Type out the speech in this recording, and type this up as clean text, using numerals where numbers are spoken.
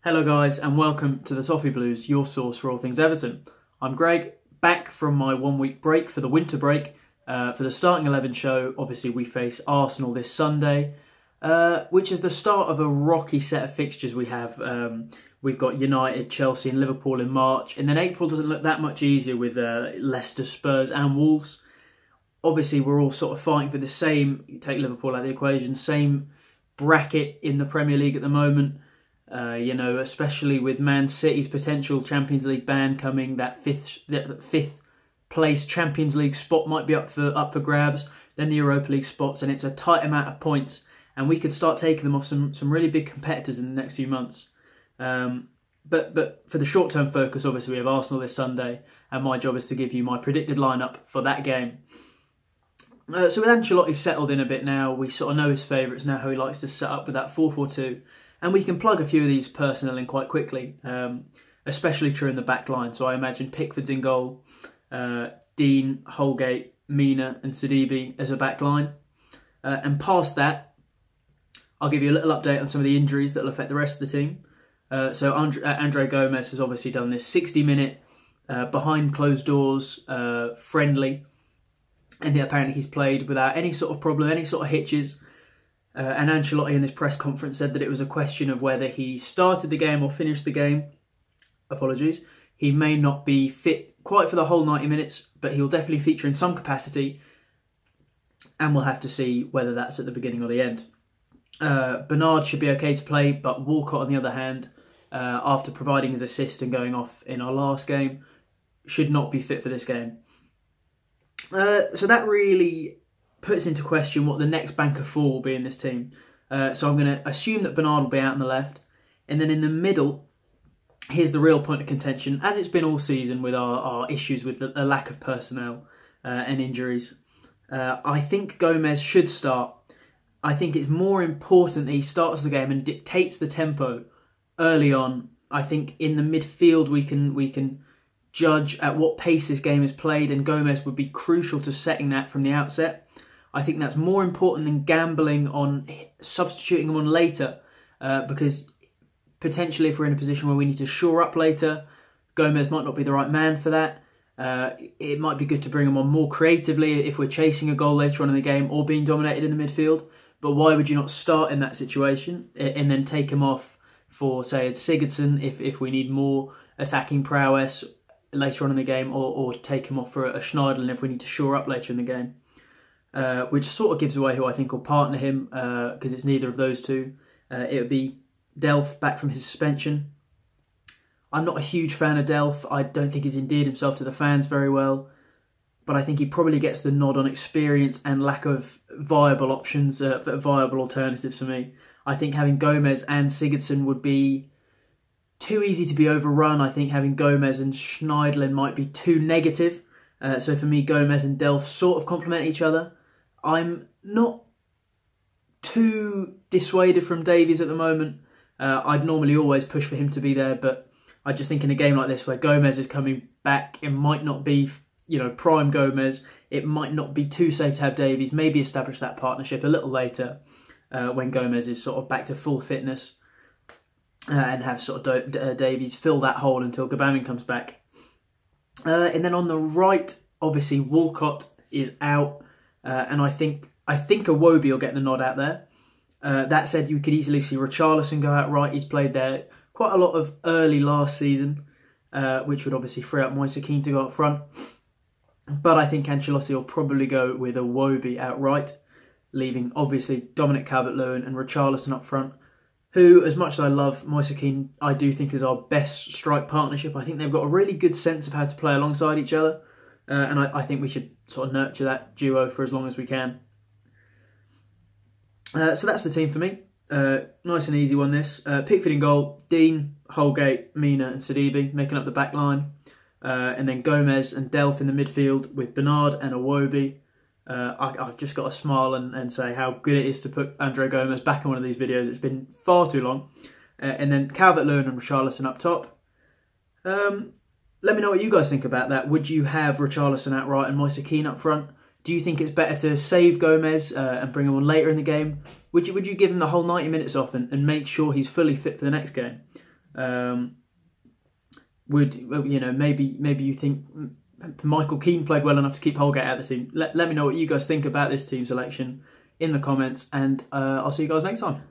Hello guys and welcome to the Toffee Blues, your source for all things Everton. I'm Greg, back from my 1 week break for the winter break. For the starting 11 show, obviously we face Arsenal this Sunday, which is the start of a rocky set of fixtures we have. We've got United, Chelsea and Liverpool in March, and then April doesn't look that much easier with Leicester, Spurs and Wolves. Obviously we're all sort of fighting for the same, take Liverpool out of the equation, same bracket in the Premier League at the moment. Especially with Man City's potential Champions League ban coming, that fifth place Champions League spot might be up for grabs. Then the Europa League spots, and it's a tight amount of points, and we could start taking them off some really big competitors in the next few months. But for the short term focus, obviously we have Arsenal this Sunday, and my job is to give you my predicted lineup for that game. So with Ancelotti settled in a bit now, we sort of know his favourites now, how he likes to set up with that 4-4-2. And we can plug a few of these personnel in quite quickly, especially true in the back line. So I imagine Pickford's in goal, Dean, Holgate, Mina and Sidibe as a back line. And past that, I'll give you a little update on some of the injuries that will affect the rest of the team. So Andre Gomes has obviously done this 60-minute, behind closed doors, friendly. And apparently he's played without any sort of problem, any sort of hitches. And Ancelotti in this press conference said that it was a question of whether he started the game or finished the game. Apologies. He may not be fit quite for the whole 90 minutes, but he'll definitely feature in some capacity. And we'll have to see whether that's at the beginning or the end. Bernard should be okay to play, but Walcott, on the other hand, after providing his assist and going off in our last game, should not be fit for this game. So that really puts into question what the next bank of four will be in this team. So I'm going to assume that Bernard will be out on the left. And then in the middle, here's the real point of contention, as it's been all season with our issues with the lack of personnel and injuries. I think Gomes should start. I think it's more important that he starts the game and dictates the tempo early on. I think in the midfield we can judge at what pace this game is played, and Gomes would be crucial to setting that from the outset. I think that's more important than gambling on substituting him on later, because potentially if we're in a position where we need to shore up later, Gomes might not be the right man for that. It might be good to bring him on more creatively if we're chasing a goal later on in the game or being dominated in the midfield. But why would you not start in that situation and then take him off for, say, it's Sigurdsson if we need more attacking prowess later on in the game, or take him off for a Schneiderlin if we need to shore up later in the game. Which sort of gives away who I think will partner him, because it's neither of those two. It would be Delph back from his suspension. I'm not a huge fan of Delph. I don't think he's endeared himself to the fans very well, but I think he probably gets the nod on experience and lack of viable options, viable alternatives for me. I think having Gomes and Sigurdsson would be too easy to be overrun. I think having Gomes and Schneiderlin might be too negative. So for me, Gomes and Delph sort of complement each other. I'm not too dissuaded from Davies at the moment. I'd normally always push for him to be there, but I just think in a game like this where Gomes is coming back, it might not be, prime Gomes. It might not be too safe to have Davies. Maybe establish that partnership a little later when Gomes is sort of back to full fitness, and have sort of Davies fill that hole until Gbamin comes back. And then on the right, obviously Walcott is out, and I think Iwobi will get the nod out there. That said, you could easily see Richarlison go out right. He's played there quite a lot of early last season, which would obviously free up Moise Kean to go up front. But I think Ancelotti will probably go with Iwobi out right, leaving obviously Dominic Calvert-Lewin and Richarlison up front, who, as much as I love Moise Kean, I do think is our best strike partnership. I think they've got a really good sense of how to play alongside each other, and I think we should sort of nurture that duo for as long as we can. So that's the team for me. Nice and easy one, this. Pickford in goal, Dean, Holgate, Mina and Sidibe making up the back line. And then Gomes and Delph in the midfield with Bernard and Iwobi. I've just got to smile and say how good it is to put Andre Gomes back in one of these videos. It's been far too long. And then Calvert-Lewin and Richarlison up top. Let me know what you guys think about that. Would you have Richarlison out right and Moise Kean up front? Do you think it's better to save Gomes and bring him on later in the game? Would you give him the whole 90 minutes off and make sure he's fully fit for the next game? Maybe you think Michael Keane played well enough to keep Holgate out of the team. Let me know what you guys think about this team selection in the comments, and I'll see you guys next time.